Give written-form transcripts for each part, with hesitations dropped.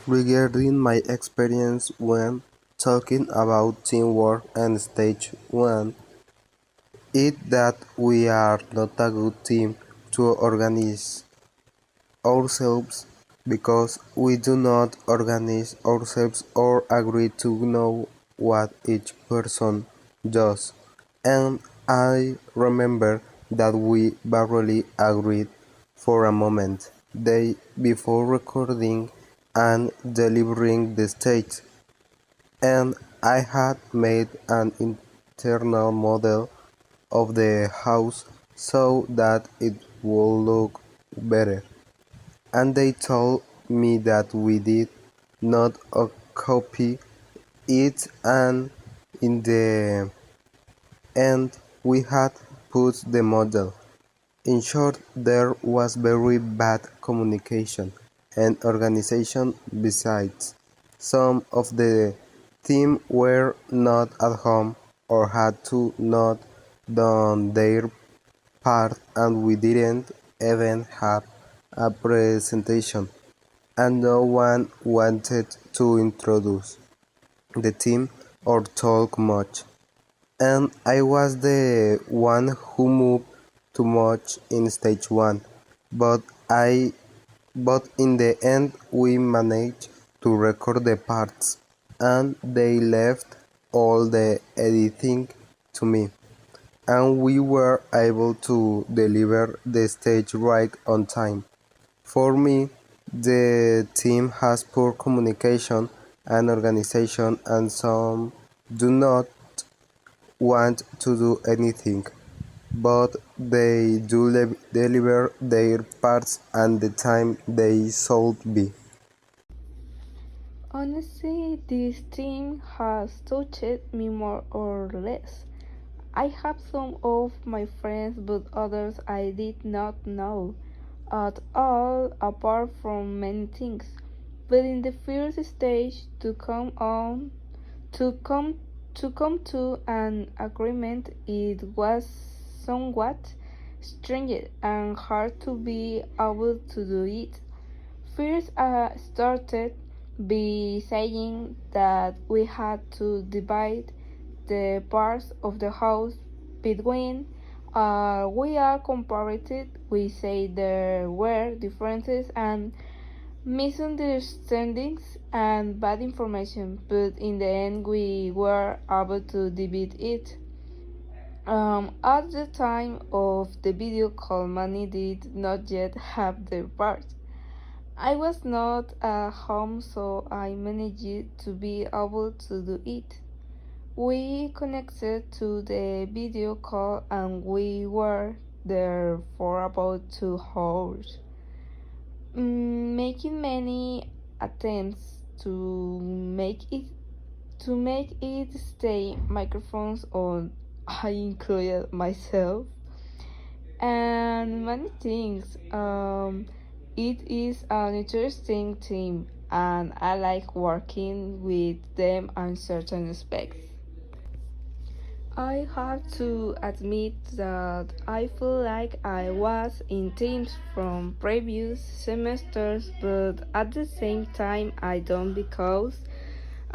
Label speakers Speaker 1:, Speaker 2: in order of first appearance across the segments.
Speaker 1: Regarding my experience when talking about teamwork and stage 1, it that we are not a good team to organize ourselves because we do not organize ourselves or agree to know what each person does. And I remember that we barely agreed for a moment day before recording and delivering the stage, and I had made an internal model of the house so that it would look better, and they told me that we did not copy it, and in the end we had put the model. In short, there was very bad communication and organization. Besides, some of the team were not at home or had to not done their part, and we didn't even have a presentation, and no one wanted to introduce the team or talk much, and I was the one who moved too much in stage 1, but I but in the end we managed to record the parts, and they left all the editing to me, and we were able to deliver the stage right on time. For me, the team has poor communication and organization, and some do not want to do anything, but they do deliver their parts and the time they should be.
Speaker 2: Honestly, this team has touched me more or less. I have some of my friends, but others I did not know at all, apart from many things. But in the first stage, to come to come to an agreement, it was somewhat strange and hard to be able to do it. First, I started by saying that we had to divide the parts of the house between we are comparative. We say there were differences and misunderstandings and bad information, but in the end we were able to divide it. At the time of the video call, Manny did not yet have the parts. I was not at home, so I managed to be able to do it. We connected to the video call and we were there for about 2 hours, making many attempts to make it stay microphones on. I included myself and many things. It is an interesting team, and I like working with them on certain aspects. I have to admit that I feel like I was in teams from previous semesters, but at the same time I don't because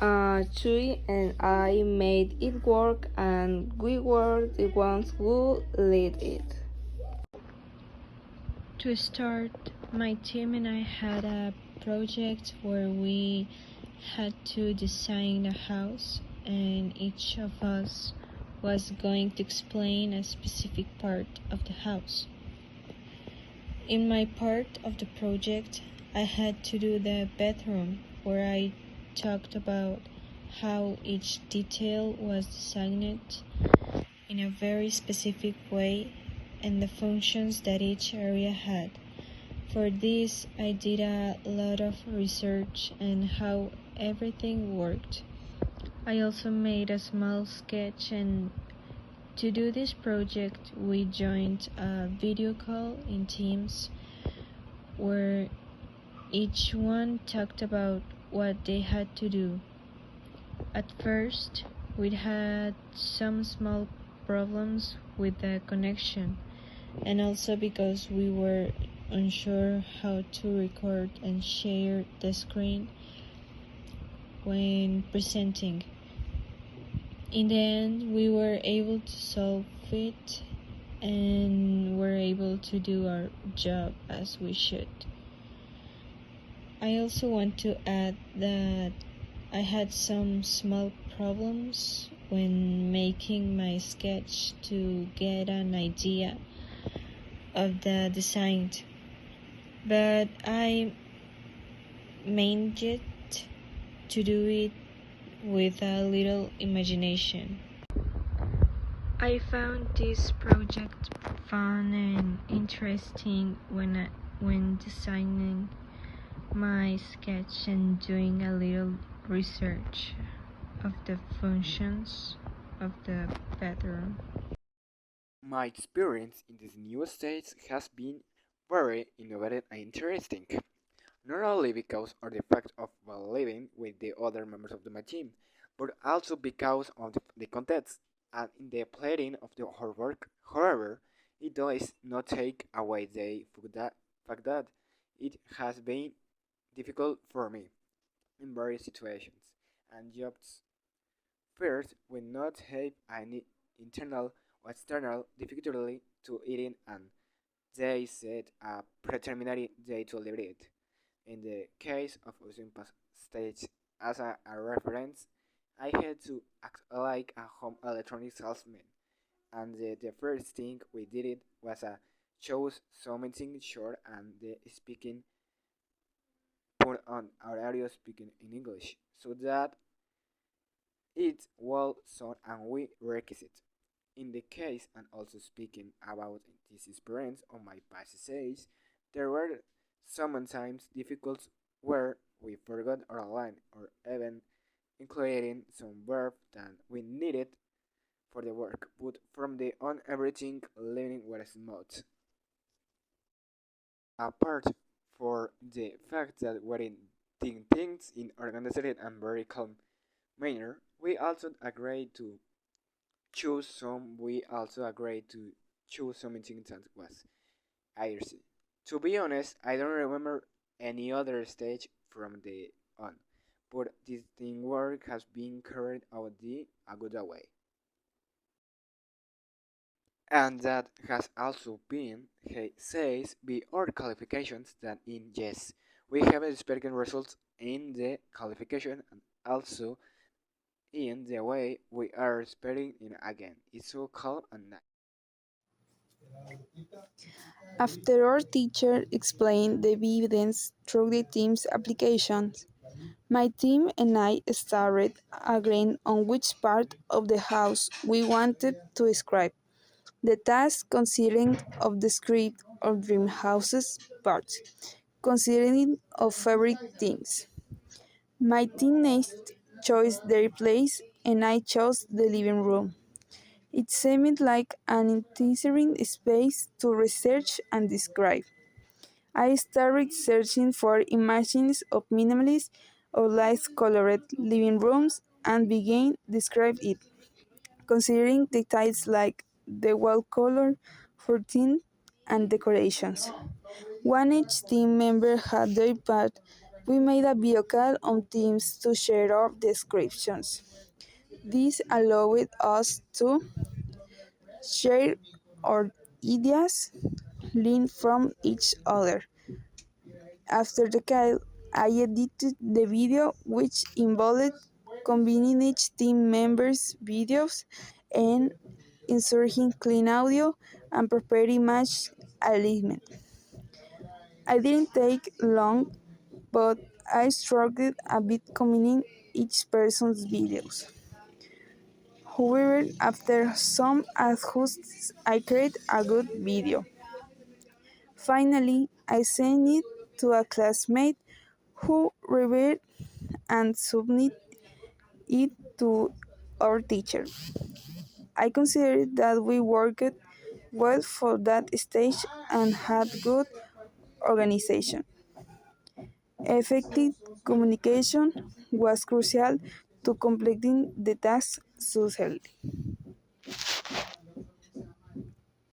Speaker 2: Chui and I made it work and we were the ones who led it.
Speaker 3: To start, my team and I had a project where we had to design a house, and each of us was going to explain a specific part of the house. In my part of the project, I had to do the bedroom, where I talked about how each detail was designed in a very specific way and the functions that each area had. For this, I did a lot of research on how everything worked. I also made a small sketch, and to do this project, we joined a video call in Teams where each one talked about what they had to do. At first, we had some small problems with the connection, and also because we were unsure how to record and share the screen, when presenting. In the end, we were able to solve it and were able to do our job as we should. I also want to add that I had some small problems when making my sketch to get an idea of the design, but I managed to do it with a little imagination. I found this project fun and interesting when designing my sketch and doing a little research of the functions of the pattern.
Speaker 4: My experience in this new stage has been very innovative and interesting, not only because of the fact of living with the other members of my team, but also because of the context and in the planning of the whole work. However, it does not take away the fact that it has been difficult for me in various situations and jobs. First, we not have any internal or external difficulty to eating and they set a predetermined day to deliver it. In the case of using past stage as a reference, I had to act like a home electronics salesman, and the first thing we did it was chose something short and the speaking put on our audio speaking in English, so that it will sound and we requisite. In the case and also speaking about this experience on my past essays, there were sometimes difficult where we forgot our line or even including some verb that we needed for the work, but from the on everything learning was smooth. Apart for the fact that we're doing things in organized and very calm manner, we also agreed to choose something that was IRC. To be honest, I don't remember any other stage from the on, but this thing work has been carried out the a good way. And that has also been, he says, be our qualifications that in yes, we have expected results in the qualification and also in the way we are spelling in again. It's so calm and nice.
Speaker 2: After our teacher explained the evidence through the team's applications, my team and I started agreeing on which part of the house we wanted to describe. The task consisting of the script or dream houses parts, consisting of favorite things. My teammates chose their place and I chose the living room. It seemed like an interesting space to research and describe. I started searching for images of minimalist or light-colored living rooms and began describe it, considering details like the wall color, routine, and decorations. When each team member had their part, we made a video call on Teams to share our descriptions. This allowed us to share our ideas, learn from each other. After the call, I edited the video, which involved combining each team member's videos and inserting clean audio and prepared image alignment. I didn't take long, but I struggled a bit combining each person's videos. However, after some adjustments, I created a good video. Finally, I sent it to a classmate who reviewed and submitted it to our teacher. I consider that we worked well for that stage and had good organization. Effective communication was crucial to completing the task successfully.